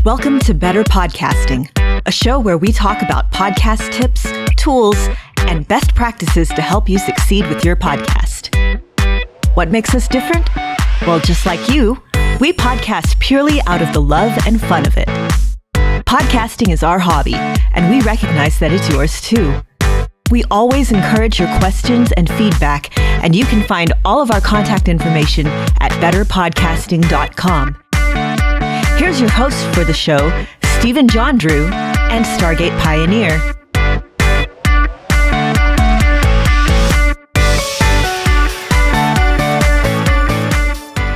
Welcome to Better Podcasting, a show where we talk about podcast tips, tools, and best practices to help you succeed with your podcast. What makes us different? Well, just like you, we podcast purely out of the love and fun of it. Podcasting is our hobby, and we recognize that it's yours too. We always encourage your questions and feedback, and you can find all of our contact information at betterpodcasting.com. Here's your host for the show, Stephen John Drew and Stargate Pioneer.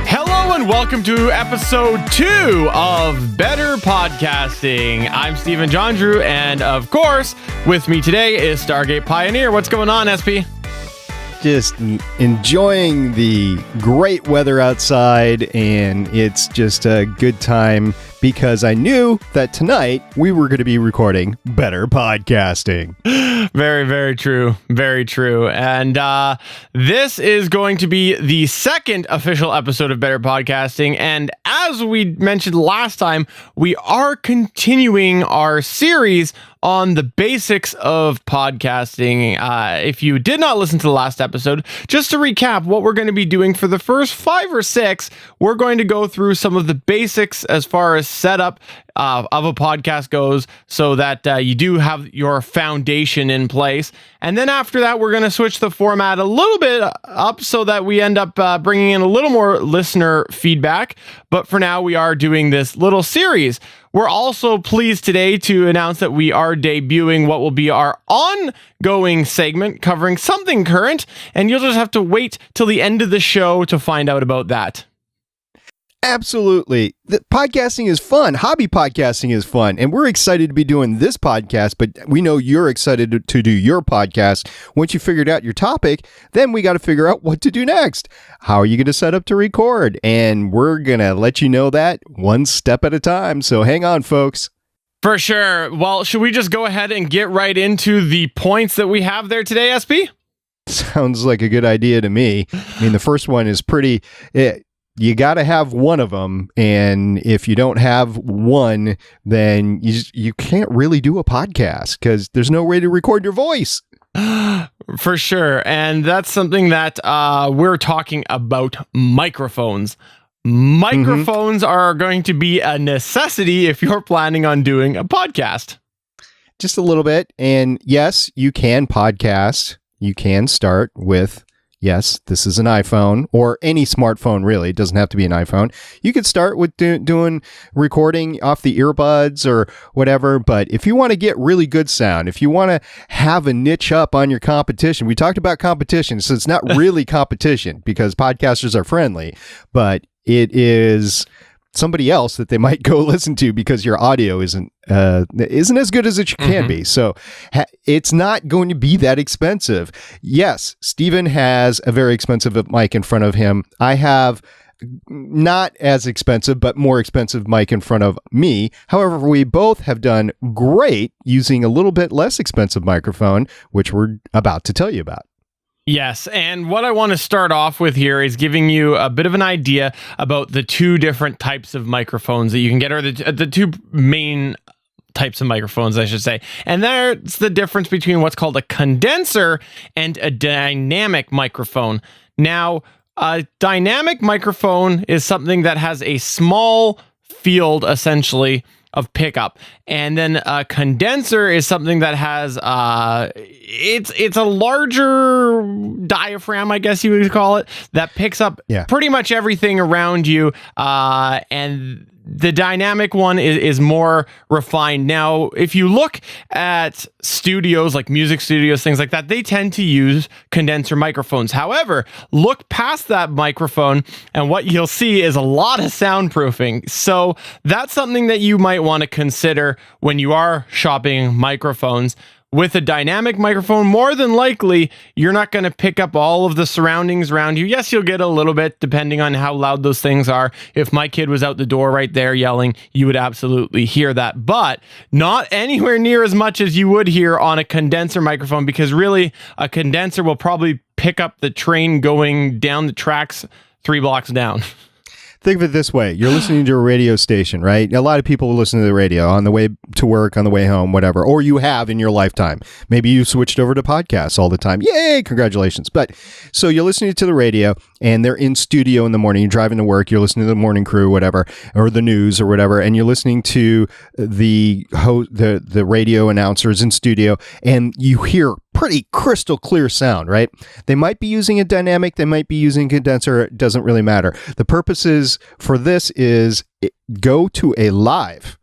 Hello and welcome to episode 2 of Better Podcasting. I'm Stephen John Drew, and of course, with me today is Stargate Pioneer. What's going on, SP? Just enjoying the great weather outside, and it's just a good time because I knew that tonight we were going to be recording Better Podcasting. Very, very true. Very true. And this is going to be the second official episode of Better Podcasting. And as we mentioned last time, we are continuing our series on the basics of podcasting. If you did not listen to the last episode, just to recap what we're going to be doing for the first 5 or 6, we're going to go through some of the basics as far as setup of a podcast goes, so that you do have your foundation in place. And then after that, we're going to switch the format a little bit up so that we end up bringing in a little more listener feedback. But for now, we are doing this little series. We're also pleased today to announce that we are debuting what will be our ongoing segment covering something current, and you'll just have to wait till the end of the show to find out about that. Absolutely. Podcasting is fun. Hobby podcasting is fun. And we're excited to be doing this podcast, but we know you're excited to do your podcast. Once you figured out your topic, then we got to figure out what to do next. How are you going to set up to record? And we're going to let you know that one step at a time. So hang on, folks. For sure. Well, should we just go ahead and get right into the points that we have there today, SP? Sounds like a good idea to me. I mean, the first one is pretty... You got to have one of them, and if you don't have one, then you can't really do a podcast because there's no way to record your voice. For sure, and that's something that we're talking about: microphones. Microphones are going to be a necessity if you're planning on doing a podcast. Just a little bit, and yes, you can podcast. You can start with... Yes, this is an iPhone or any smartphone, really. It doesn't have to be an iPhone. You could start with doing recording off the earbuds or whatever. But if you want to get really good sound, if you want to have a niche up on your competition, we talked about competition, so it's not really competition because podcasters are friendly, but it is somebody else that they might go listen to because your audio isn't as good as it can be. So it's not going to be that expensive. Yes, Stephen has a very expensive mic in front of him. I have not as expensive, but more expensive mic in front of me. However, we both have done great using a little bit less expensive microphone, which we're about to tell you about. Yes, and what I want to start off with here is giving you a bit of an idea about the two different types of microphones that you can get, or the two main types of microphones, I should say. And there's the difference between what's called a condenser and a dynamic microphone. Now, a dynamic microphone is something that has a small field, essentially, of pickup, and then a condenser is something that has it's a larger diaphragm, I guess you would call it, that picks up pretty much everything around you, and the dynamic one is more refined. Now, if you look at studios, like music studios, things like that, they tend to use condenser microphones. However, look past that microphone and what you'll see is a lot of soundproofing. So that's something that you might want to consider when you are shopping microphones. With a dynamic microphone, more than likely, you're not going to pick up all of the surroundings around you. Yes, you'll get a little bit, depending on how loud those things are. If my kid was out the door right there yelling, you would absolutely hear that. But not anywhere near as much as you would hear on a condenser microphone, because really, a condenser will probably pick up the train going down the tracks 3 blocks down. Think of it this way. You're listening to a radio station, right? A lot of people listen to the radio on the way to work, on the way home, whatever, or you have in your lifetime. Maybe you switched over to podcasts all the time. Yay, congratulations. But so you're listening to the radio and they're in studio in the morning. You're driving to work. You're listening to the morning crew, whatever, or the news or whatever. And you're listening to the radio announcers in studio and you hear pretty crystal clear sound, right? They might be using a dynamic, they might be using a condenser, it doesn't really matter. The purposes for this is go to a live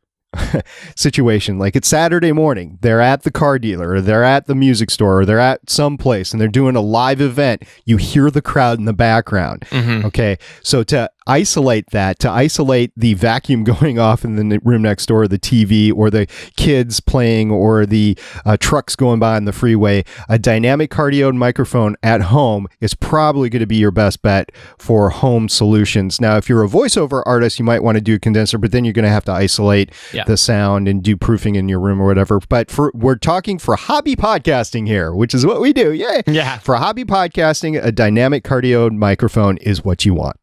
situation. Like it's Saturday morning, they're at the car dealer, or they're at the music store, or they're at some place and they're doing a live event. You hear the crowd in the background. Okay. So to isolate the vacuum going off in the room next door, the TV, or the kids playing, or the trucks going by on the freeway, a dynamic cardioid microphone at home is probably going to be your best bet for home solutions. Now, if you're a voiceover artist, you might want to do a condenser, but then you're going to have to isolate the sound and do proofing in your room or whatever. But we're talking for hobby podcasting here, which is what we do. Yay! Yeah. For hobby podcasting, a dynamic cardioid microphone is what you want.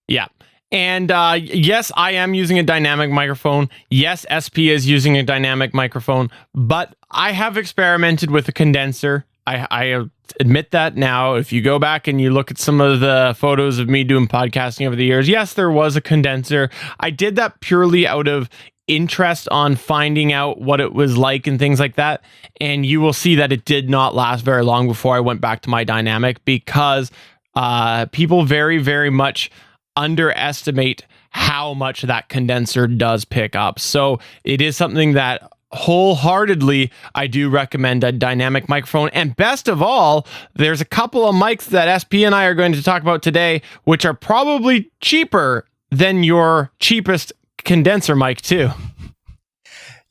Yeah. And yes, I am using a dynamic microphone. Yes, SP is using a dynamic microphone, but I have experimented with a condenser. I admit that now. If you go back and you look at some of the photos of me doing podcasting over the years, yes, there was a condenser. I did that purely out of interest on finding out what it was like and things like that. And you will see that it did not last very long before I went back to my dynamic, because people very, very much underestimate how much that condenser does pick up. So it is something that wholeheartedly I do recommend, a dynamic microphone. And best of all, there's a couple of mics that SP and I are going to talk about today, which are probably cheaper than your cheapest condenser mic too.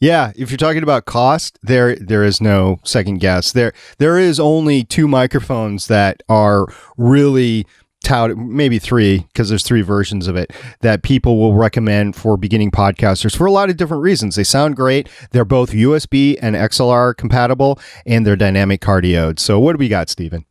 Yeah, if you're talking about cost, there is no second guess. There is only two microphones that are really touted, maybe three, because there's three versions of it, that people will recommend for beginning podcasters for a lot of different reasons. They sound great. They're both USB and XLR compatible, and they're dynamic cardioid. So what do we got, Stephen?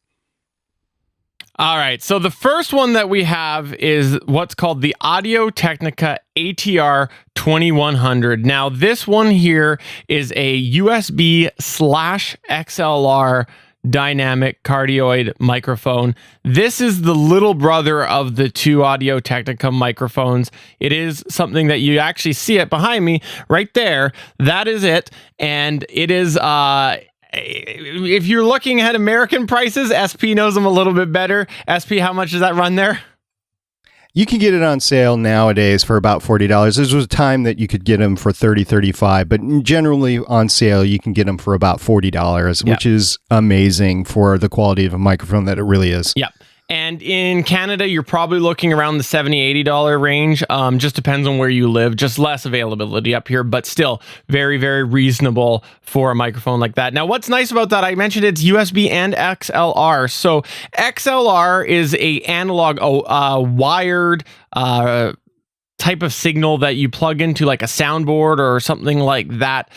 All right. So the first one that we have is what's called the Audio-Technica ATR 2100. Now, this one here is a USB/XLR dynamic cardioid microphone. This is the little brother of the two Audio-Technica microphones. It is something that you actually see it behind me right there. That is it. And it is, if you're looking at American prices, SP knows them a little bit better. SP, how much does that run there? You can get it on sale nowadays for about $40. There was a time that you could get them for $30, $35, but generally on sale, you can get them for about $40, which is amazing for the quality of a microphone that it really is. Yep. And in Canada, you're probably looking around the $70, $80 range. Just depends on where you live. Just less availability up here, but still very, very reasonable for a microphone like that. Now, what's nice about that, I mentioned it's USB and XLR. So XLR is a analog, wired type of signal that you plug into like a soundboard or something like that.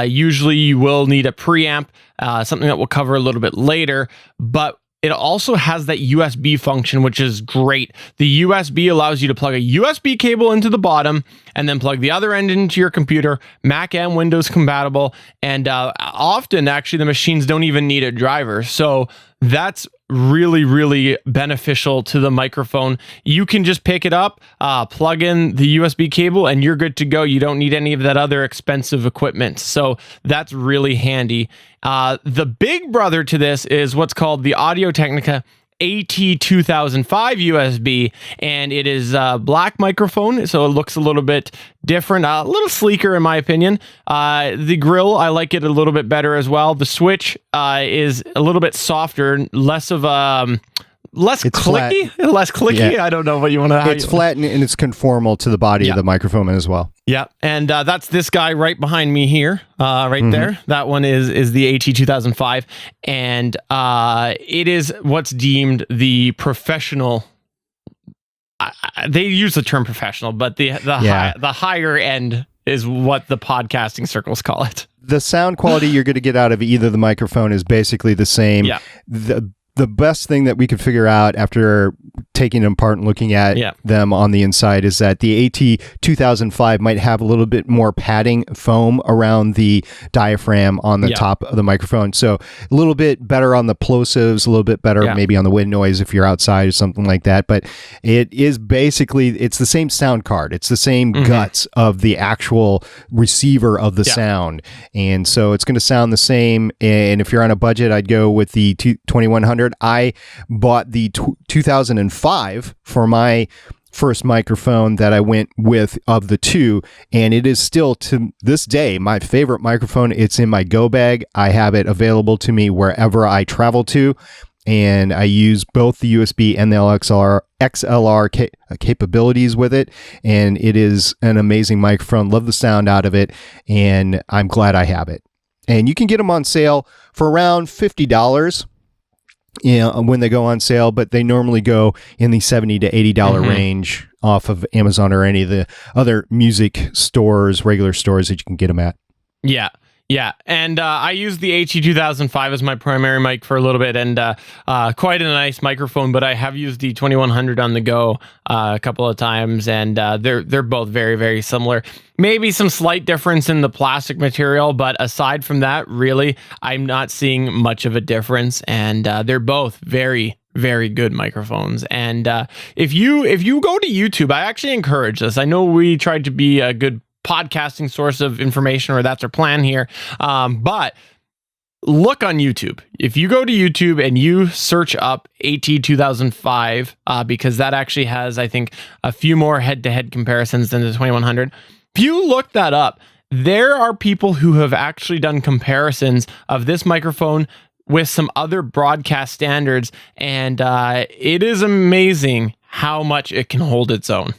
Usually you will need a preamp, something that we'll cover a little bit later, but it also has that USB function, which is great. The USB allows you to plug a USB cable into the bottom and then plug the other end into your computer, Mac and Windows compatible. And often, actually, the machines don't even need a driver. So that's really, really beneficial to the microphone. You can just pick it up, plug in the USB cable, and you're good to go. You don't need any of that other expensive equipment. So that's really handy. The big brother to this is what's called the Audio-Technica AT2005 USB, and it is a black microphone, so it looks a little bit different, a little sleeker in my opinion. The grill, I like it a little bit better as well. The switch is a little bit softer, less of a less clicky. Yeah. I don't know what you want to. It's flat and it's conformal to the body of the microphone as well. Yeah, and that's this guy right behind me here, there. That one is the AT2005, and it is what's deemed the professional. They use the term professional, but the higher end is what the podcasting circles call it. The sound quality you're going to get out of either the microphone is basically the same. Yeah. the best thing that we could figure out after taking them apart and looking at them on the inside is that the AT2005 might have a little bit more padding foam around the diaphragm on the top of the microphone. So a little bit better on the plosives, a little bit better maybe on the wind noise if you're outside or something like that. But it is basically, it's the same sound card. It's the same guts of the actual receiver of the sound. And so it's going to sound the same. And if you're on a budget, I'd go with the 2100. I bought the 2005 for my first microphone that I went with of the two, and it is still to this day my favorite microphone. It's in my go bag. I have it available to me wherever I travel to, and I use both the USB and the XLR capabilities with it, and it is an amazing microphone. Love the sound out of it, and I'm glad I have it. And you can get them on sale for around $50. When they go on sale, but they normally go in the $70 to $80 range off of Amazon or any of the other music stores, regular stores that you can get them at. Yeah, and I used the AT2005 as my primary mic for a little bit, and quite a nice microphone, but I have used the 2100 on the go a couple of times, and they're both very, very similar. Maybe some slight difference in the plastic material, but aside from that, really, I'm not seeing much of a difference, and they're both very, very good microphones. And if you go to YouTube, I actually encourage this. I know we tried to be a good podcasting source of information, or that's our plan here, but look on YouTube. If you go to YouTube and you search up AT2005, because that actually has, I think, a few more head-to-head comparisons than the 2100. If you look that up, there are people who have actually done comparisons of this microphone with some other broadcast standards, and it is amazing how much it can hold its own.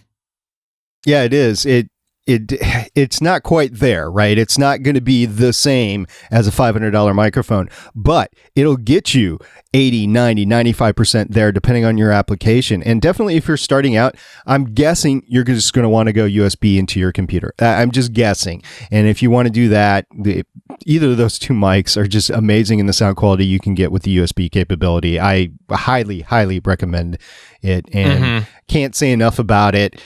Yeah, it is. It's not quite there, right? It's not going to be the same as a $500 microphone, but it'll get you 80, 90, 95% there, depending on your application. And definitely if you're starting out, I'm guessing you're just going to want to go USB into your computer. I'm just guessing. And if you want to do that, either of those two mics are just amazing in the sound quality you can get with the USB capability. I highly, highly recommend it, and can't say enough about it.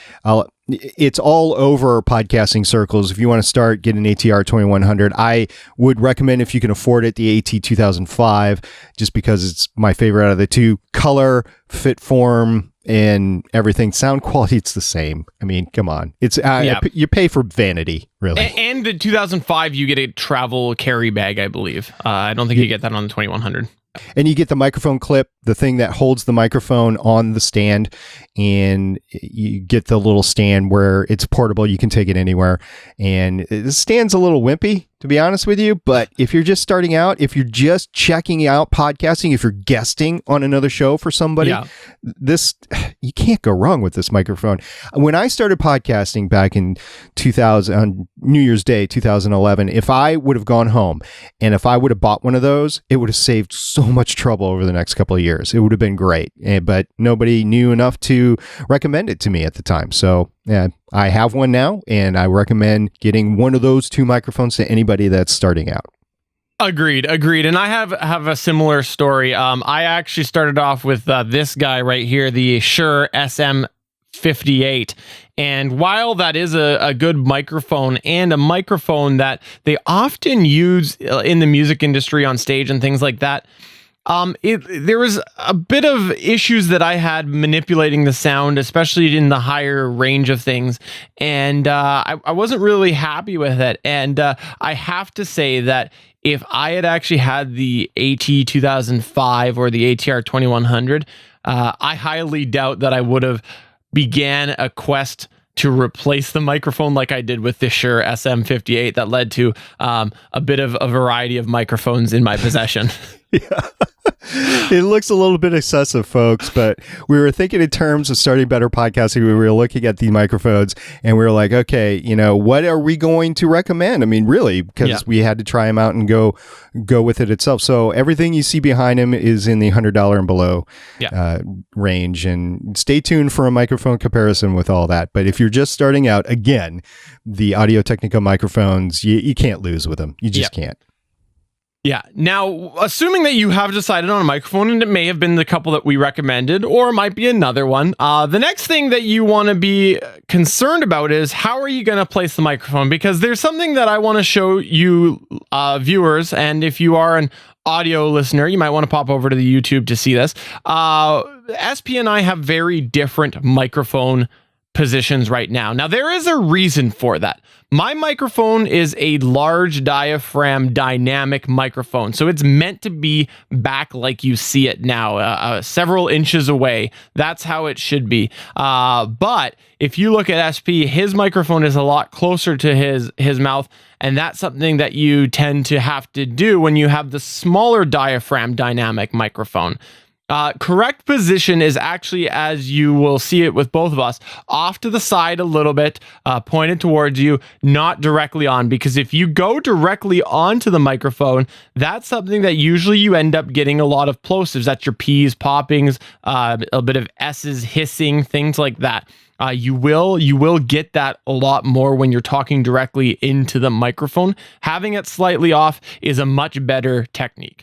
It's all over podcasting circles. If you want to start, get an ATR 2100. I would recommend, if you can afford it, the AT 2005, just because it's my favorite out of the two. Color, fit form, and everything. Sound quality, it's the same. I mean, come on. It's you pay for vanity, really. And the 2005, you get a travel carry bag, I believe. I don't think you get that on the 2100. And you get the microphone clip, the thing that holds the microphone on the stand, and you get the little stand where it's portable. You can take it anywhere. And the stand's a little wimpy, to be honest with you. But if you're just starting out, if you're just checking out podcasting, if you're guesting on another show for somebody, you can't go wrong with this microphone. When I started podcasting back in 2000, on New Year's Day, 2011, if I would have gone home and if I would have bought one of those, it would have saved so much trouble over the next couple of years. It would have been great. But nobody knew enough to recommend it to me at the time. So yeah, I have one now, and I recommend getting one of those two microphones to anybody that's starting out. Agreed. And I have a similar story. I actually started off with this guy right here, the Shure SM58. And while that is a good microphone, and a microphone that they often use in the music industry on stage and things like that, there was a bit of issues that I had manipulating the sound, especially in the higher range of things. And I wasn't really happy with it. And I have to say that if I had actually had the AT2005 or the ATR 2100, I highly doubt that I would have began a quest to replace the microphone like I did with the Shure SM58 that led to a bit of a variety of microphones in my possession. Yeah. It looks a little bit excessive, folks, but we were thinking in terms of starting better podcasting. We were looking at the microphones and we were like, okay, what are we going to recommend? I mean, really, because we had to try them out and go with it itself. So everything you see behind him is in the $100 and below range. And stay tuned for a microphone comparison with all that. But if you're just starting out, again, the Audio-Technica microphones, you can't lose with them. You just can't. Yeah. Now, assuming that you have decided on a microphone, and it may have been the couple that we recommended, or it might be another one, the next thing that you want to be concerned about is how are you going to place the microphone? Because there's something that I want to show you viewers, and if you are an audio listener, you might want to pop over to the YouTube to see this. SP and I have very different microphone positions right now. Now, there is a reason for that. My microphone is a large diaphragm dynamic microphone, so it's meant to be back like you see it now, several inches away. That's how it should be. But if you look at SP, his microphone is a lot closer to his mouth, and that's something that you tend to have to do when you have the smaller diaphragm dynamic microphone. Correct position is actually, as you will see it with both of us, off to the side a little bit, pointed towards you, not directly on, because if you go directly onto the microphone, that's something that usually you end up getting a lot of plosives. That's your P's, poppings, a bit of S's, hissing, things like that. You will get that a lot more when you're talking directly into the microphone. Having it slightly off is a much better technique.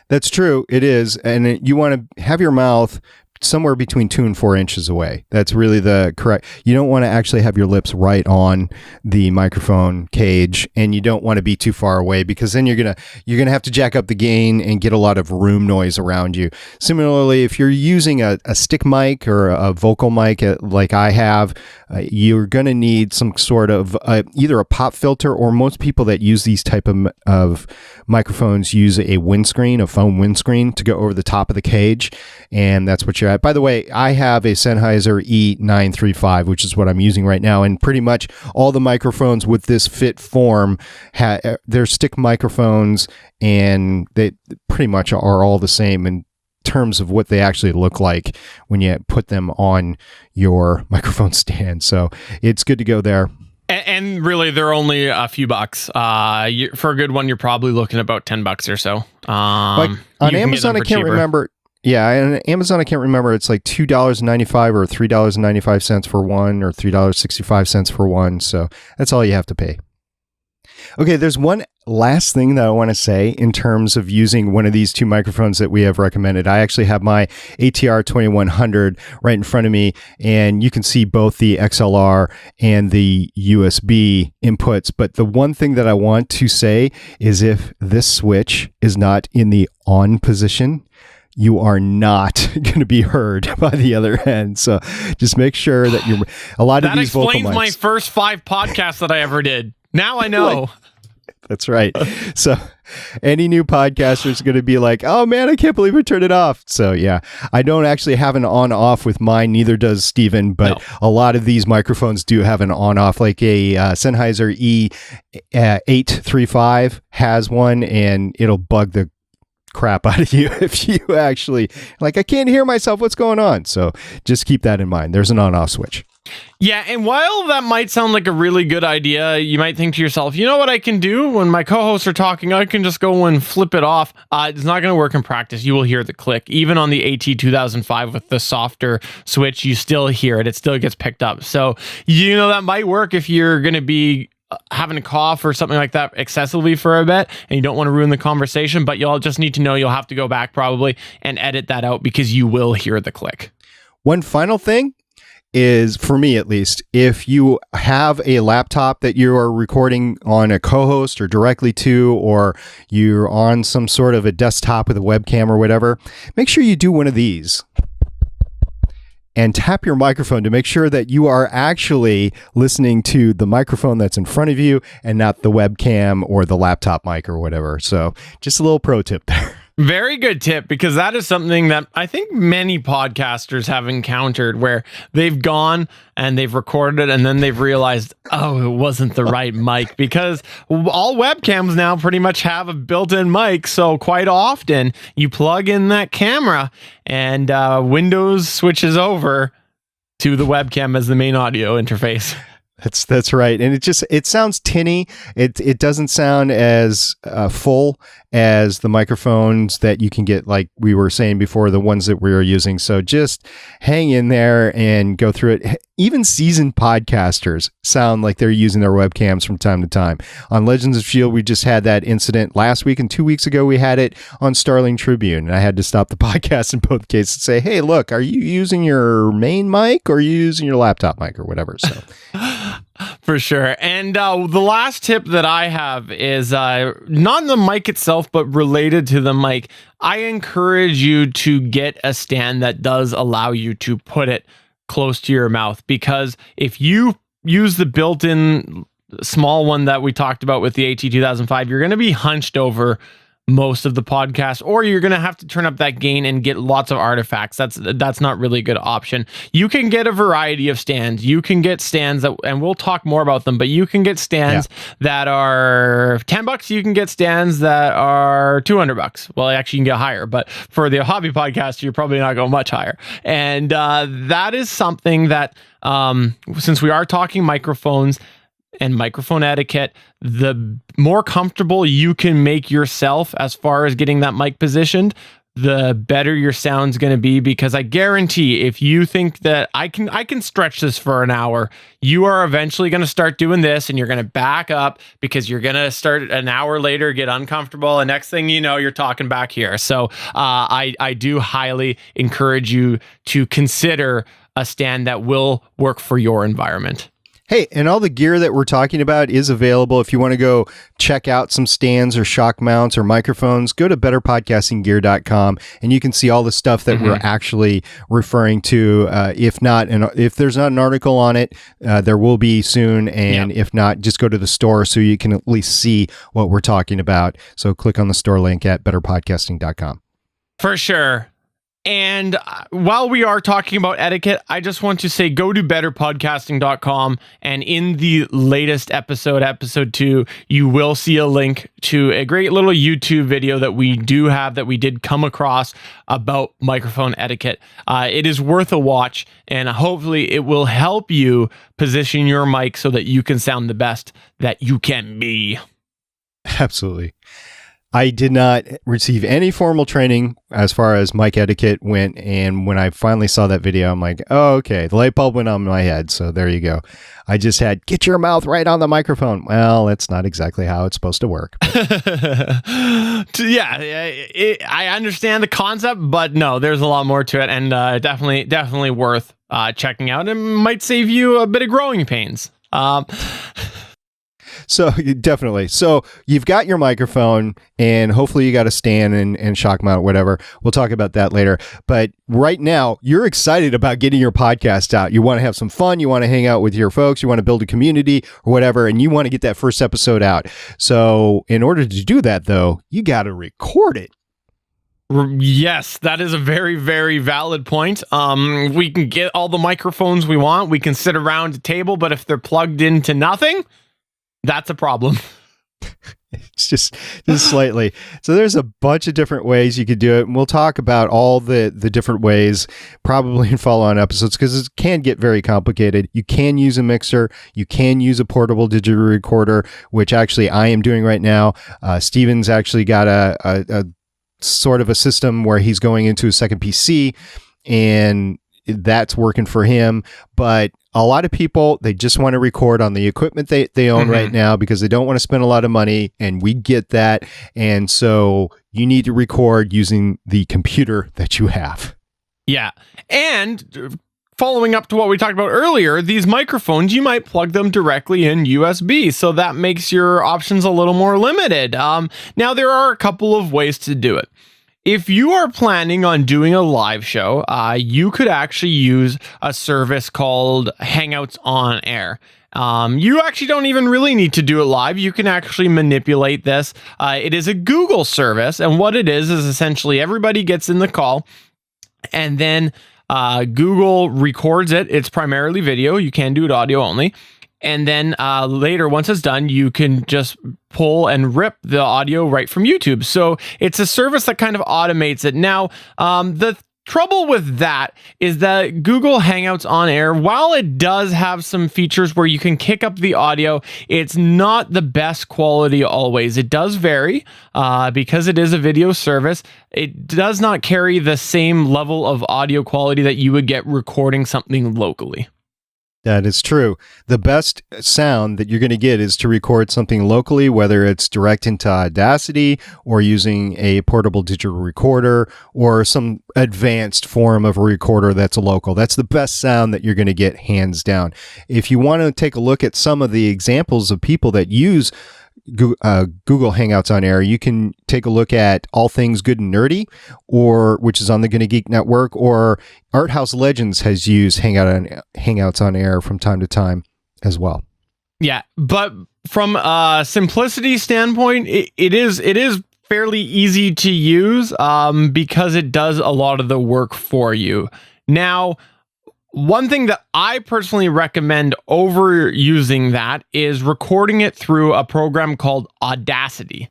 That's true. It is. And you want to have your mouth somewhere between 2 and 4 inches away. That's really the correct. You don't want to actually have your lips right on the microphone cage, and you don't want to be too far away, because then you're gonna have to jack up the gain and get a lot of room noise around you. Similarly, if you're using a stick mic or a vocal mic like I have, you're gonna need some sort of either a pop filter, or most people that use these type of microphones use a windscreen, a foam windscreen, to go over the top of the cage, and that's what you're at. By the way, I have a Sennheiser E935, which is what I'm using right now, and pretty much all the microphones with this fit form, they're stick microphones, and they pretty much are all the same in terms of what they actually look like when you put them on your microphone stand. So it's good to go there. And really, they're only a few bucks. For a good one, you're probably looking at about $10 or so. Like on Amazon, I can't remember. Yeah, on Amazon, I can't remember. It's like $2.95 or $3.95 for one, or $3.65 for one. So that's all you have to pay. Okay, there's one last thing that I want to say in terms of using one of these two microphones that we have recommended. I actually have my ATR 2100 right in front of me, and you can see both the XLR and the USB inputs. But the one thing that I want to say is, if this switch is not in the on position, you are not going to be heard by the other end. So just make sure that you're a lot of these vocal mics. That explains my first 5 podcasts that I ever did. Now I know. That's right. So any new podcaster is going to be like, oh man, I can't believe I turned it off. So yeah, I don't actually have an on off with mine. Neither does Steven, but no. A lot of these microphones do have an on off, like a Sennheiser E835 has one, and it'll bug the crap out of you if you actually like, I can't hear myself, what's going on? So just keep that in mind. There's an on off switch. Yeah, and while that might sound like a really good idea, you might think to yourself, you know what I can do when my co-hosts are talking? I can just go and flip it off. It's not going to work in practice. You will hear the click. Even on the AT2005 with the softer switch, you still hear it. It still gets picked up. So, that might work if you're going to be having a cough or something like that excessively for a bit, and you don't want to ruin the conversation, but you'll just need to know you'll have to go back probably and edit that out, because you will hear the click. One final thing is, for me at least, if you have a laptop that you are recording on a co-host or directly to, or you're on some sort of a desktop with a webcam or whatever, make sure you do one of these and tap your microphone to make sure that you are actually listening to the microphone that's in front of you and not the webcam or the laptop mic or whatever. So just a little pro tip there. Very good tip, because that is something that I think many podcasters have encountered, where they've gone and they've recorded it and then they've realized, oh, it wasn't the right mic, because all webcams now pretty much have a built-in mic. So quite often you plug in that camera and Windows switches over to the webcam as the main audio interface. That's right. And it sounds tinny. It doesn't sound as full as the microphones that you can get, like we were saying before, the ones that we were using. So just hang in there and go through it. Even seasoned podcasters sound like they're using their webcams from time to time. On Legends of S.H.I.E.L.D., we just had that incident last week, and 2 weeks ago we had it on Starling Tribune, and I had to stop the podcast in both cases and say, hey, look, are you using your main mic or are you using your laptop mic or whatever? So, for sure. And the last tip that I have is not the mic itself, but related to the mic. I encourage you to get a stand that does allow you to put it close to your mouth, because if you use the built-in small one that we talked about with the AT2005, you're going to be hunched over most of the podcast, or you're going to have to turn up that gain and get lots of artifacts. That's not really a good option. You can get a variety of stands. You can get stands that, and we'll talk more about them, but you can get stands that are $10. You can get stands that are $200. Well, actually you can get higher, but for the hobby podcast, you're probably not going much higher. And that is something that, since we are talking microphones and microphone etiquette, the more comfortable you can make yourself as far as getting that mic positioned, the better your sound's going to be. Because I guarantee, if you think that I can stretch this for an hour, you are eventually going to start doing this, and you're going to back up because you're going to start an hour later, get uncomfortable, and next thing you know, you're talking back here. So I do highly encourage you to consider a stand that will work for your environment. Hey, and all the gear that we're talking about is available. If you want to go check out some stands or shock mounts or microphones, go to betterpodcastinggear.com and you can see all the stuff that we're actually referring to. If there's not an article on it, there will be soon. And if not, just go to the store so you can at least see what we're talking about. So click on the store link at betterpodcasting.com. For sure. And while we are talking about etiquette, I just want to say, go to betterpodcasting.com, and in the latest episode 2, you will see a link to a great little YouTube video that we did come across about microphone etiquette. It is worth a watch, and hopefully it will help you position your mic so that you can sound the best that you can be. Absolutely. I did not receive any formal training as far as mic etiquette went, and when I finally saw that video, I'm like, oh, okay, the light bulb went on in my head, so there you go. I just had, get your mouth right on the microphone. Well, that's not exactly how it's supposed to work. I understand the concept, but no, there's a lot more to it, and definitely worth checking out. It might save you a bit of growing pains. So definitely. So you've got your microphone, and hopefully you got a stand and shock mount, whatever. We'll talk about that later. But right now, you're excited about getting your podcast out. You want to have some fun. You want to hang out with your folks. You want to build a community or whatever, and you want to get that first episode out. So in order to do that, though, you got to record it. Yes, that is a very, very valid point. We can get all the microphones we want. We can sit around a table, but if they're plugged into nothing, that's a problem. It's just slightly. So there's a bunch of different ways you could do it. And we'll talk about all the different ways probably in follow-on episodes, because it can get very complicated. You can use a mixer. You can use a portable digital recorder, which actually I am doing right now. Steven's actually got a sort of a system where he's going into a second PC, and that's working for him. But a lot of people, they just want to record on the equipment they own right now because they don't want to spend a lot of money, and we get that. And so you need to record using the computer that you have. Yeah. And following up to what we talked about earlier, these microphones, you might plug them directly in USB, so that makes your options a little more limited. Now, there are a couple of ways to do it. If you are planning on doing a live show, you could actually use a service called Hangouts on Air. You actually don't even really need to do it live. You can actually manipulate this. It is a Google service, and what it is essentially everybody gets in the call, and then Google records it. It's primarily video. You can do it audio only. And then later, once it's done, you can just pull and rip the audio right from YouTube. So it's a service that kind of automates it. Now, the trouble with that is that Google Hangouts on Air, while it does have some features where you can kick up the audio, it's not the best quality always. It does vary because it is a video service. It does not carry the same level of audio quality that you would get recording something locally. That is true. The best sound that you're going to get is to record something locally, whether it's direct into Audacity or using a portable digital recorder or some advanced form of a recorder that's local. That's the best sound that you're going to get, hands down. If you want to take a look at some of the examples of people that use Google Hangouts on Air, you can take a look at All Things Good and Nerdy, which is on the Gonna Geek Network, or Art House Legends has used Hangouts on Air from time to time as well. Yeah, but from a simplicity standpoint, it is fairly easy to use because it does a lot of the work for you. Now, one thing that I personally recommend over using that is recording it through a program called Audacity.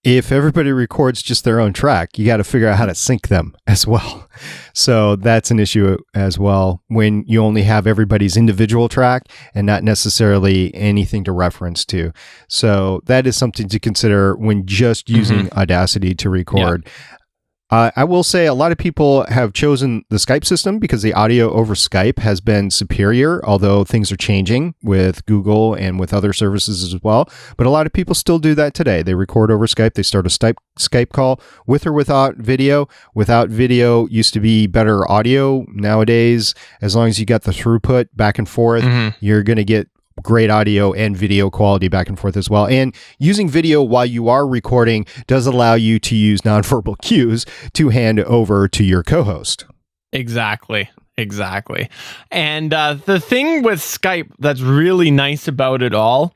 If everybody records just their own track, you got to figure out how to sync them as well. So that's an issue as well when you only have everybody's individual track and not necessarily anything to reference to. So that is something to consider when just using Audacity to record. Yeah. I will say a lot of people have chosen the Skype system because the audio over Skype has been superior, although things are changing with Google and with other services as well. But a lot of people still do that today. They record over Skype. They start a Skype call with or without video. Without video used to be better audio. Nowadays, as long as you got the throughput back and forth, you're going to get great audio and video quality back and forth as well. And using video while you are recording does allow you to use nonverbal cues to hand over to your co-host. Exactly. And the thing with Skype that's really nice about it all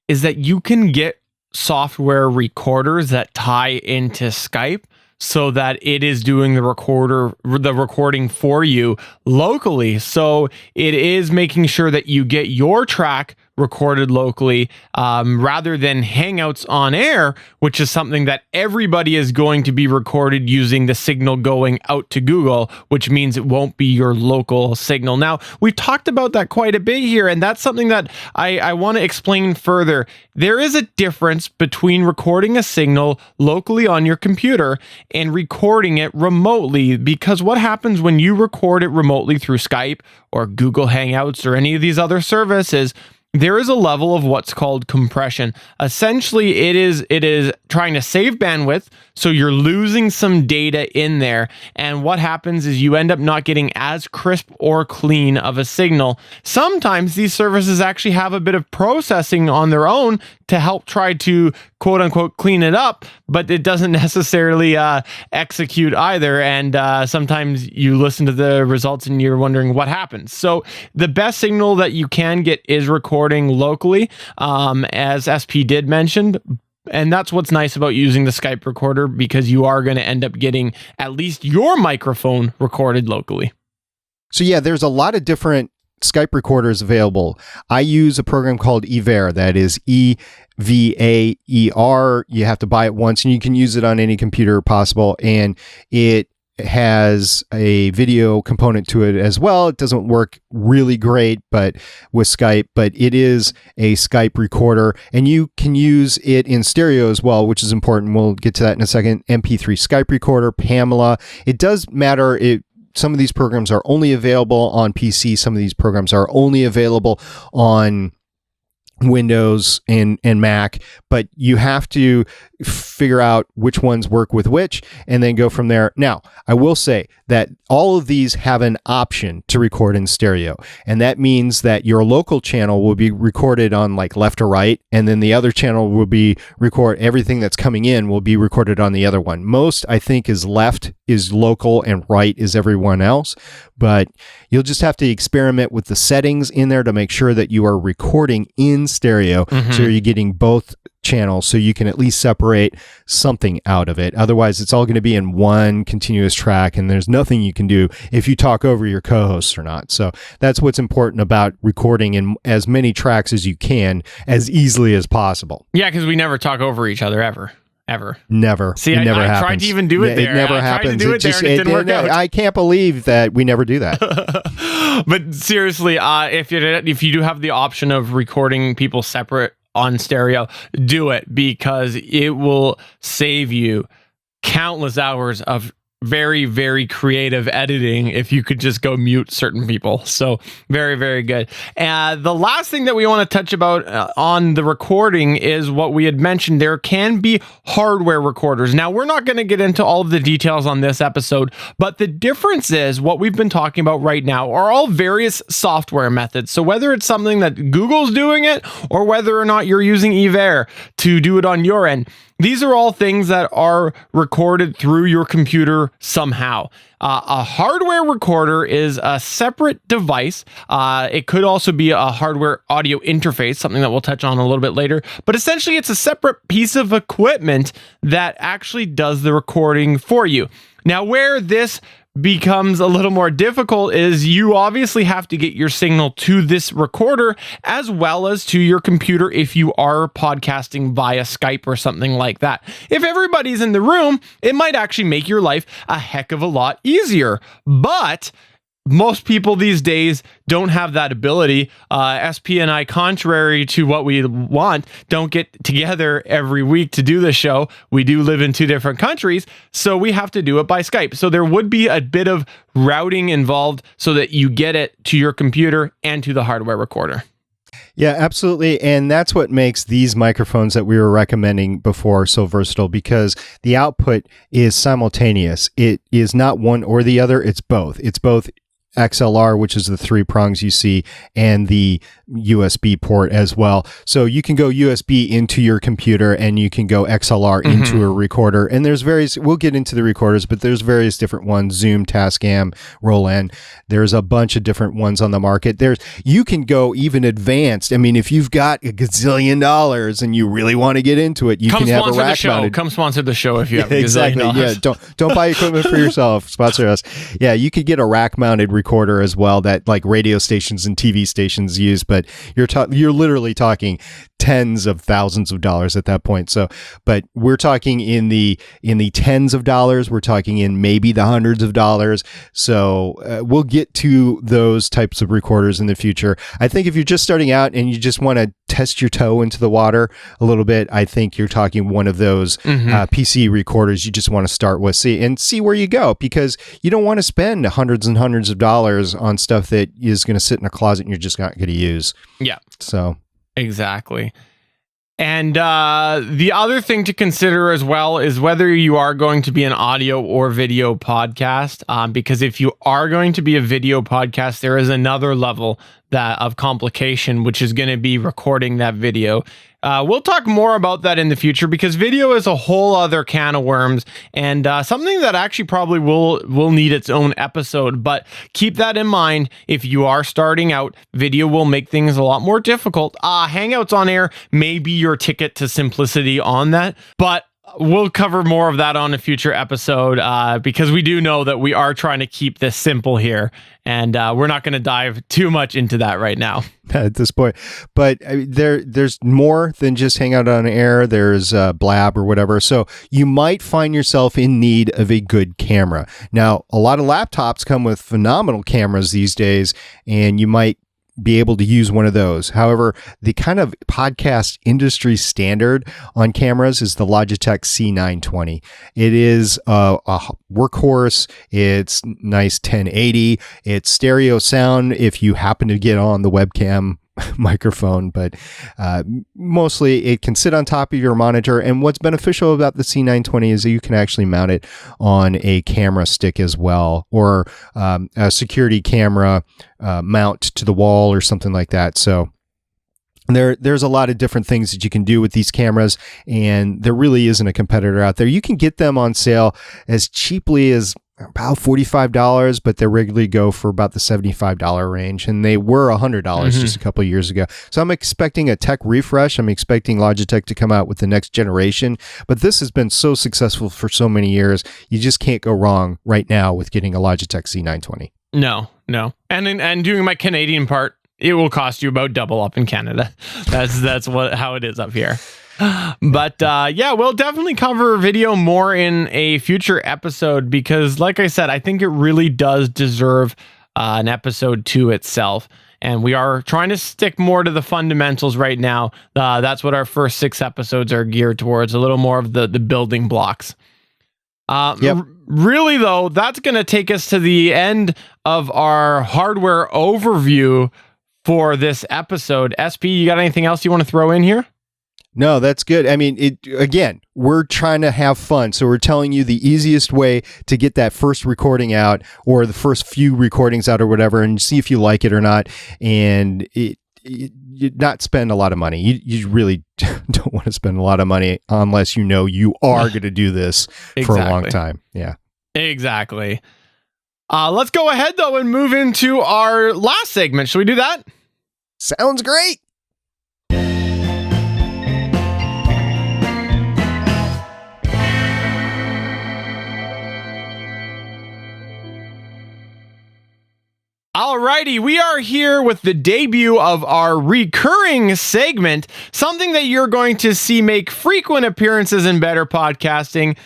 is that you can get software recorders that tie into Skype so that it is doing the recording for you locally. So it is making sure that you get your track recorded locally rather than Hangouts on Air, which is something that everybody is going to be recorded using the signal going out to Google, which means it won't be your local signal. Now, we've talked about that quite a bit here, and that's something that I want to explain further. There is a difference between recording a signal locally on your computer and recording it remotely, because what happens when you record it remotely through Skype or Google Hangouts or any of these other services, there is a level of what's called compression. Essentially, it is trying to save bandwidth, so you're losing some data in there. And what happens is you end up not getting as crisp or clean of a signal. Sometimes these services actually have a bit of processing on their own to help try to quote unquote clean it up, but it doesn't necessarily execute either. And sometimes you listen to the results and you're wondering what happens. So the best signal that you can get is recording locally, as SP did mention. And that's what's nice about using the Skype recorder, because you are going to end up getting at least your microphone recorded locally. So yeah, there's a lot of different Skype recorders available. I use a program called Evaer, that is EVAER. You have to buy it once and you can use it on any computer possible. And it has a video component to it as well. It doesn't work really great with Skype, but it is a Skype recorder, and you can use it in stereo as well, which is important. We'll get to that in a second. MP3 Skype recorder, Pamela. It does matter. Some of these programs are only available on PC. Some of these programs are only available on Windows and Mac, but you have to figure out which ones work with which and then go from there. Now, I will say that all of these have an option to record in stereo, and that means that your local channel will be recorded on like left or right, and then the other channel will be everything that's coming in will be recorded on the other one. Most, I think, is left is local and right is everyone else, but you'll just have to experiment with the settings in there to make sure that you are recording in stereo, so you're getting both channels, so you can at least separate something out of it. Otherwise, it's all going to be in one continuous track, and there's nothing you can do if you talk over your co-hosts or not. So that's what's important about recording in as many tracks as you can, as easily as possible. Yeah, because we never talk over each other ever. Never. See, it never happens. I tried to even do it there. It never happens. Tried to do it there and it didn't work out. I can't believe that we never do that. But seriously, if you do have the option of recording people separate on stereo, do it, because it will save you countless hours of very, very creative editing if you could just go mute certain people. So very, very good. The last thing that we want to touch about on the recording is what we had mentioned. There can be hardware recorders. Now, we're not going to get into all of the details on this episode, but the difference is what we've been talking about right now are all various software methods. So whether it's something that Google's doing it or whether or not you're using Evair to do it on your end, these are all things that are recorded through your computer somehow. A hardware recorder is a separate device. It could also be a hardware audio interface, something that we'll touch on a little bit later. But essentially, it's a separate piece of equipment that actually does the recording for you. Now, where this becomes a little more difficult is you obviously have to get your signal to this recorder as well as to your computer if you are podcasting via Skype or something like that. If everybody's in the room, it might actually make your life a heck of a lot easier. But most people these days don't have that ability. SP and I, contrary to what we want, don't get together every week to do the show. We do live in two different countries, so we have to do it by Skype. So there would be a bit of routing involved so that you get it to your computer and to the hardware recorder. Yeah, absolutely. And that's what makes these microphones that we were recommending before so versatile, because the output is simultaneous. It is not one or the other. It's both. It's both XLR, which is the 3 prongs you see, and the USB port as well. So you can go USB into your computer and you can go XLR into a recorder. And there's various, we'll get into the recorders, but there's various different ones, Zoom, Tascam, Roland. There's a bunch of different ones on the market. You can go even advanced. I mean, if you've got $1 gazillion and you really want to get into it, you can have a rack mounted. Come sponsor the show if you have exactly. $1 gazillion. Yeah, don't buy equipment for yourself. Sponsor us. Yeah, you could get a rack mounted recorder as well that like radio stations and TV stations use, but you're literally talking tens of thousands of dollars at that point. So, but we're talking in the tens of dollars. We're talking in maybe the hundreds of dollars. So we'll get to those types of recorders in the future. I think if you're just starting out and you just want to test your toe into the water a little bit, I think you're talking one of those PC recorders you just want to start with, see where you go, because you don't want to spend hundreds and hundreds of dollars on stuff that is going to sit in a closet and you're just not going to use. Yeah. So exactly. And the other thing to consider as well is whether you are going to be an audio or video podcast, because if you are going to be a video podcast, there is another level of complication, which is going to be recording that video. We'll talk more about that in the future, because video is a whole other can of worms and something that actually probably will need its own episode. But keep that in mind. If you are starting out, video will make things a lot more difficult. Hangouts on air may be your ticket to simplicity on that, but we'll cover more of that on a future episode, because we do know that we are trying to keep this simple here, and we're not going to dive too much into that right now at this point. But there's more than just Hangout on Air. There's Blab or whatever. So you might find yourself in need of a good camera. Now, a lot of laptops come with phenomenal cameras these days, and you might be able to use one of those. However, the kind of podcast industry standard on cameras is the Logitech C920. It is a workhorse. It's nice 1080. It's stereo sound if you happen to get on the webcam microphone, but mostly it can sit on top of your monitor. And what's beneficial about the C920 is that you can actually mount it on a camera stick as well, or a security camera mount to the wall or something like that. So there's a lot of different things that you can do with these cameras, and there really isn't a competitor out there. You can get them on sale as cheaply as about $45, but they regularly go for about the $75 range, and they were $100 just a couple of years ago. So I'm expecting a tech refresh. I'm expecting Logitech to come out with the next generation, but this has been so successful for so many years. You just can't go wrong right now with getting a Logitech C920. No. And doing my Canadian part, it will cost you about double up in Canada. That's how it is up here. But we'll definitely cover video more in a future episode, because like I said, I think it really does deserve an episode to itself. And we are trying to stick more to the fundamentals right now. That's what our first 6 episodes are geared towards, a little more of the building blocks. Yep. Really, though, that's going to take us to the end of our hardware overview for this episode. SP, you got anything else you want to throw in here? No, that's good. I mean, again, we're trying to have fun. So we're telling you the easiest way to get that first recording out or the first few recordings out or whatever and see if you like it or not. And you not spend a lot of money. You really don't want to spend a lot of money unless you know you are going to do this for a long time. Yeah. Exactly. Let's go ahead, though, and move into our last segment. Should we do that? Sounds great. Alrighty, we are here with the debut of our recurring segment, something that you're going to see make frequent appearances in Better Podcasting.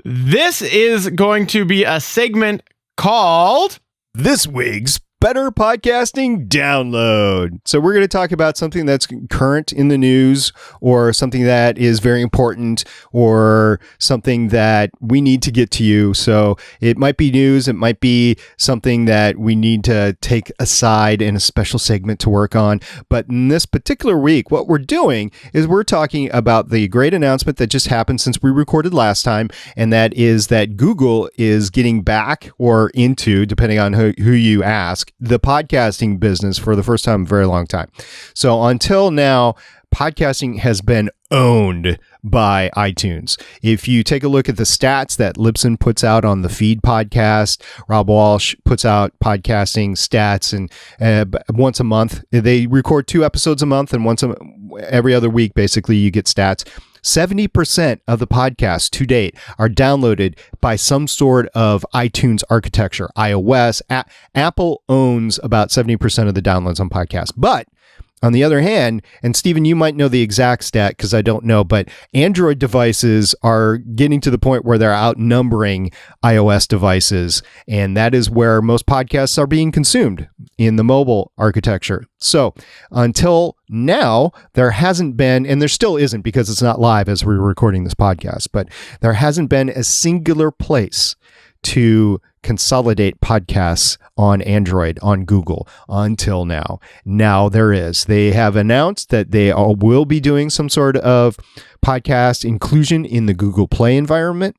This is going to be a segment called This Week's Better Podcasting Download. So we're going to talk about something that's current in the news or something that is very important or something that we need to get to you. So it might be news. It might be something that we need to take aside in a special segment to work on. But in this particular week, what we're doing is we're talking about the great announcement that just happened since we recorded last time. And that is that Google is getting back or into, depending on who you ask, the podcasting business for the first time in a very long time. So until now, podcasting has been owned by iTunes. If you take a look at the stats that Libsyn puts out on the Feed podcast, Rob Walsh puts out podcasting stats, and once a month, they record 2 episodes a month, and every other week, basically, you get stats. 70% of the podcasts to date are downloaded by some sort of iTunes architecture. iOS, Apple owns about 70% of the downloads on podcasts. But on the other hand, and Stephen, you might know the exact stat because I don't know, but Android devices are getting to the point where they're outnumbering iOS devices. And that is where most podcasts are being consumed, in the mobile architecture. So until now, there hasn't been, and there still isn't because it's not live as we're recording this podcast, but there hasn't been a singular place to consolidate podcasts on Android, on Google, until now. Now there is. They have announced that they will be doing some sort of podcast inclusion in the Google Play environment.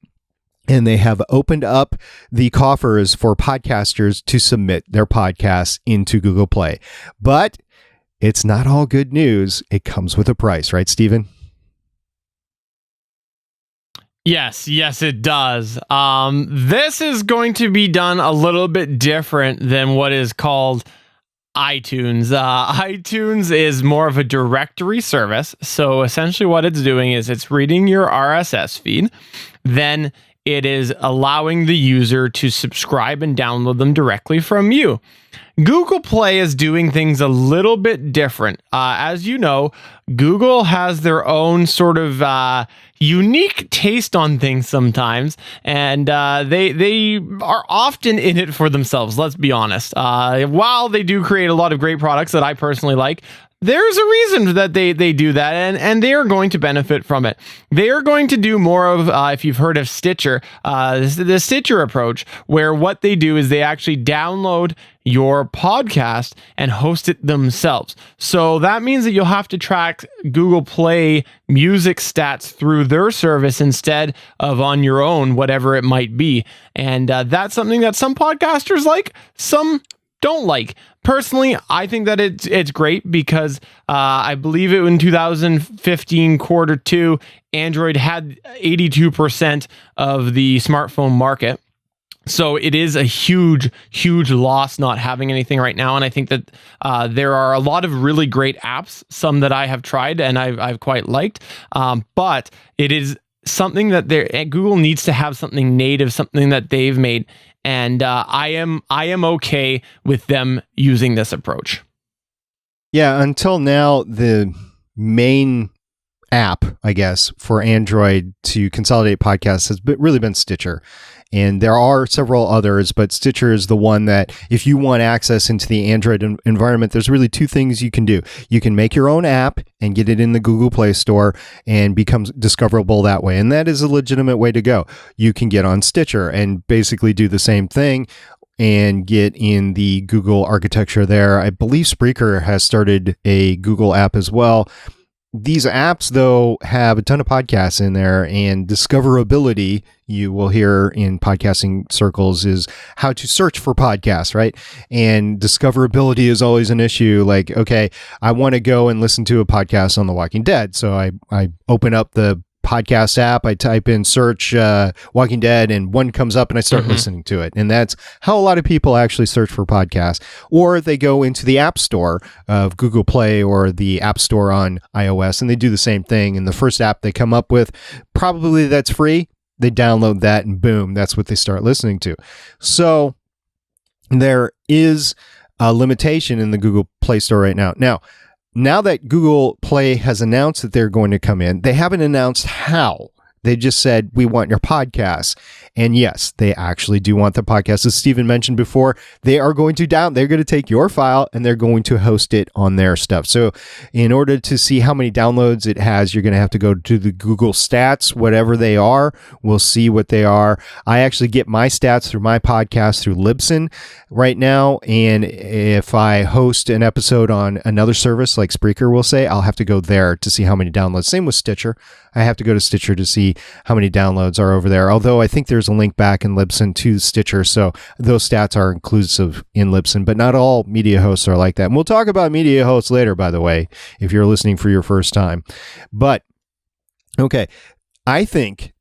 And they have opened up the coffers for podcasters to submit their podcasts into Google Play. But it's not all good news. It comes with a price, right, Stephen? Yes, it does. This is going to be done a little bit different than what is called iTunes. iTunes is more of a directory service. So essentially what it's doing is it's reading your RSS feed, then it is allowing the user to subscribe and download them directly from you. Google Play is doing things a little bit different. As you know, Google has their own sort of unique taste on things sometimes, and they are often in it for themselves, let's be honest. While they do create a lot of great products that I personally like, there's a reason that they do that, and they are going to benefit from it. They are going to do more of, if you've heard of Stitcher, the Stitcher approach, where what they do is they actually download your podcast and host it themselves. So that means that you'll have to track Google Play music stats through their service instead of on your own, whatever it might be. And that's something that some podcasters like, some don't like. Personally, I think that it's great because I believe it in 2015 quarter 2, Android had 82% of the smartphone market. So it is a huge loss not having anything right now. And I think that there are a lot of really great apps, some that I have tried and I've quite liked. But it is something that Google needs to have something native, something that they've made. And I am okay with them using this approach. Yeah, until now, the main app, I guess, for Android to consolidate podcasts has really been Stitcher. And there are several others, but Stitcher is the one that if you want access into the Android environment, there's really two things you can do. You can make your own app and get it in the Google Play Store and becomes discoverable that way. And that is a legitimate way to go. You can get on Stitcher and basically do the same thing and get in the Google architecture there. I believe Spreaker has started a Google app as well. These apps, though, have a ton of podcasts in there, and discoverability, you will hear in podcasting circles, is how to search for podcasts, right? And discoverability is always an issue. Like, okay, I want to go and listen to a podcast on The Walking Dead. So I open up the podcast app, I type in search Walking Dead, and one comes up and I start listening to it. And that's how a lot of people actually search for podcasts. Or they go into the App Store of Google Play or the App Store on iOS, and they do the same thing. And the first app they come up with, probably that's free, they download that and boom, that's what they start listening to. So there is a limitation in the Google Play Store right now. Now that Google Play has announced that they're going to come in, they haven't announced how. They just said, we want your podcast. And yes, they actually do want the podcast. As Stephen mentioned before, they're going to take your file and they're going to host it on their stuff. So in order to see how many downloads it has, you're going to have to go to the Google stats, whatever they are. We'll see what they are. I actually get my stats through my podcast through Libsyn right now. And if I host an episode on another service like Spreaker, we'll say, I'll have to go there to see how many downloads. Same with Stitcher. I have to go to Stitcher to see how many downloads are over there. Although I think there's a link back in Libsyn to Stitcher, so those stats are inclusive in Libsyn, but not all media hosts are like that. And we'll talk about media hosts later, by the way, if you're listening for your first time. But, okay, I think...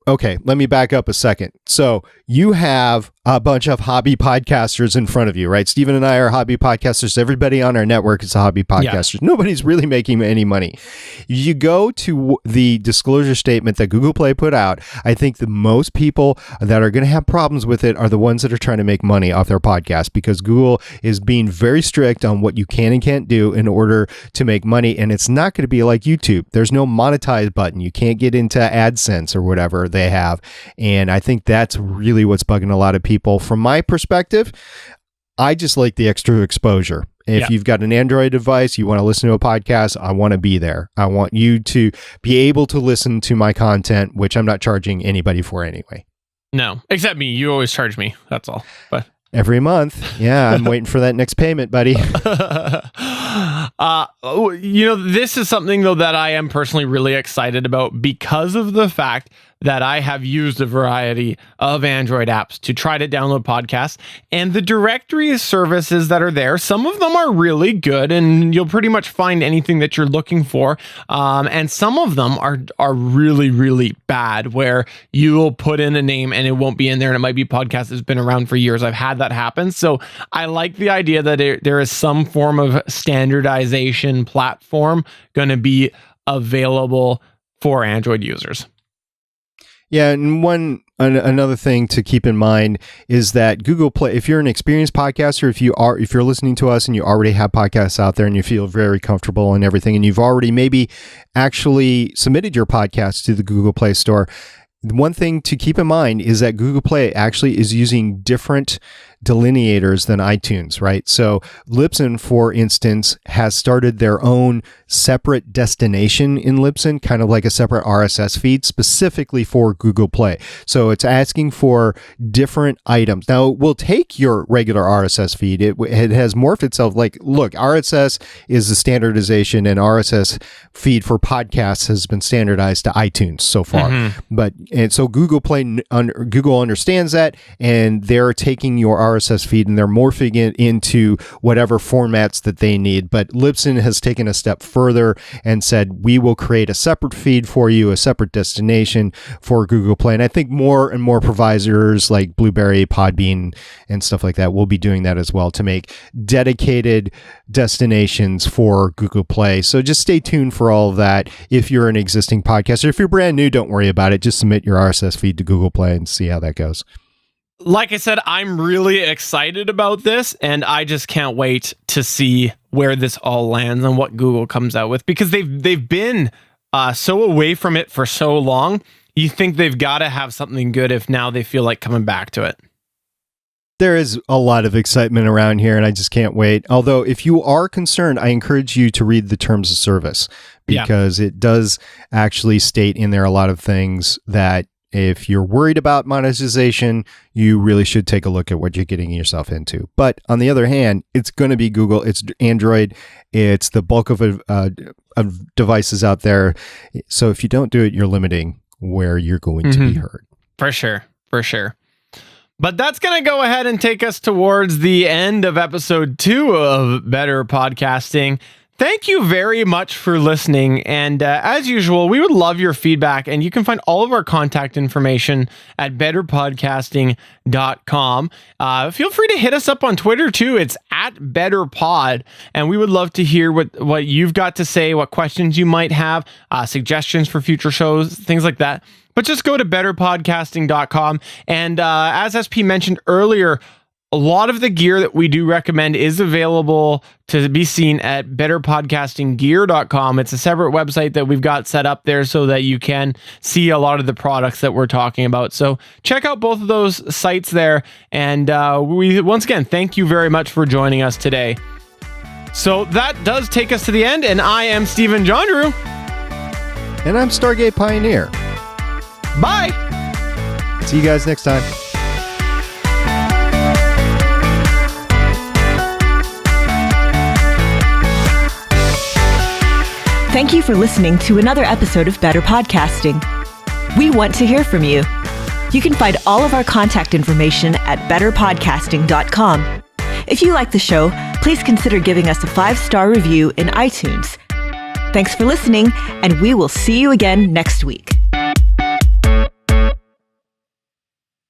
Okay, let me back up a second. So you have a bunch of hobby podcasters in front of you, right? Stephen and I are hobby podcasters. Everybody on our network is a hobby podcaster. Yeah. Nobody's really making any money. You go to the disclosure statement that Google Play put out. I think the most people that are going to have problems with it are the ones that are trying to make money off their podcast, because Google is being very strict on what you can and can't do in order to make money. And it's not going to be like YouTube. There's no monetize button. You can't get into AdSense or whatever they have. And I think that's really what's bugging a lot of people. From my perspective, I just like the extra exposure. If you've got an Android device, you want to listen to a podcast, I want to be there. I want you to be able to listen to my content, which I'm not charging anybody for anyway. No, except me. You always charge me. That's all. But every month. Yeah, I'm waiting for that next payment, buddy. This is something, though, that I am personally really excited about because of the fact that I have used a variety of Android apps to try to download podcasts, and the directory of services that are there, some of them are really good and you'll pretty much find anything that you're looking for. And some of them are really, really bad, where you will put in a name and it won't be in there, and it might be a podcast that's been around for years. I've had that happen. So I like the idea that there is some form of standardization platform going to be available for Android users. Yeah, and another thing to keep in mind is that Google Play, if you're an experienced podcaster, if you're listening to us and you already have podcasts out there and you feel very comfortable and everything, and you've already maybe actually submitted your podcast to the Google Play Store, one thing to keep in mind is that Google Play actually is using different delineators than iTunes, right? So Libsyn, for instance, has started their own separate destination in Libsyn, kind of like a separate RSS feed specifically for Google Play. So it's asking for different items. Now, we'll take your regular RSS feed. It has morphed itself. Like, look, RSS is the standardization, and RSS feed for podcasts has been standardized to iTunes so far. And so Google understands that, and they're taking your RSS feed and they're morphing it into whatever formats that they need. But Libsyn has taken a step further and said, we will create a separate feed for you, a separate destination for Google Play. And I think more and more providers like Blueberry, Podbean, and stuff like that will be doing that as well to make dedicated destinations for Google Play. So just stay tuned for all of that. If you're an existing podcaster, if you're brand new, don't worry about it. Just submit your RSS feed to Google Play and see how that goes. Like I said, I'm really excited about this, and I just can't wait to see where this all lands and what Google comes out with, because they've been so away from it for so long. you think they've got to have something good if now they feel like coming back to it. There is a lot of excitement around here, and I just can't wait. Although, if you are concerned, I encourage you to read the terms of service, because it does actually state in there a lot of things that if you're worried about monetization, you really should take a look at what you're getting yourself into. But on the other hand, it's going to be Google, it's Android, it's the bulk of devices out there. So if you don't do it, you're limiting where you're going to be heard. For sure. But that's going to go ahead and take us towards the end of episode 2 of Better Podcasting. Thank you very much for listening. And as usual, we would love your feedback. And you can find all of our contact information at betterpodcasting.com. Feel free to hit us up on Twitter too. It's at betterpod. And we would love to hear what you've got to say, what questions you might have, suggestions for future shows, things like that. But just go to betterpodcasting.com. And as SP mentioned earlier, a lot of the gear that we do recommend is available to be seen at betterpodcastinggear.com. It's a separate website that we've got set up there so that you can see a lot of the products that we're talking about. So check out both of those sites there. And we once again, thank you very much for joining us today. So that does take us to the end. And I am Stephen John Drew. And I'm Stargate Pioneer. Bye. See you guys next time. Thank you for listening to another episode of Better Podcasting. We want to hear from you. You can find all of our contact information at betterpodcasting.com. If you like the show, please consider giving us a 5-star review in iTunes. Thanks for listening, and we will see you again next week.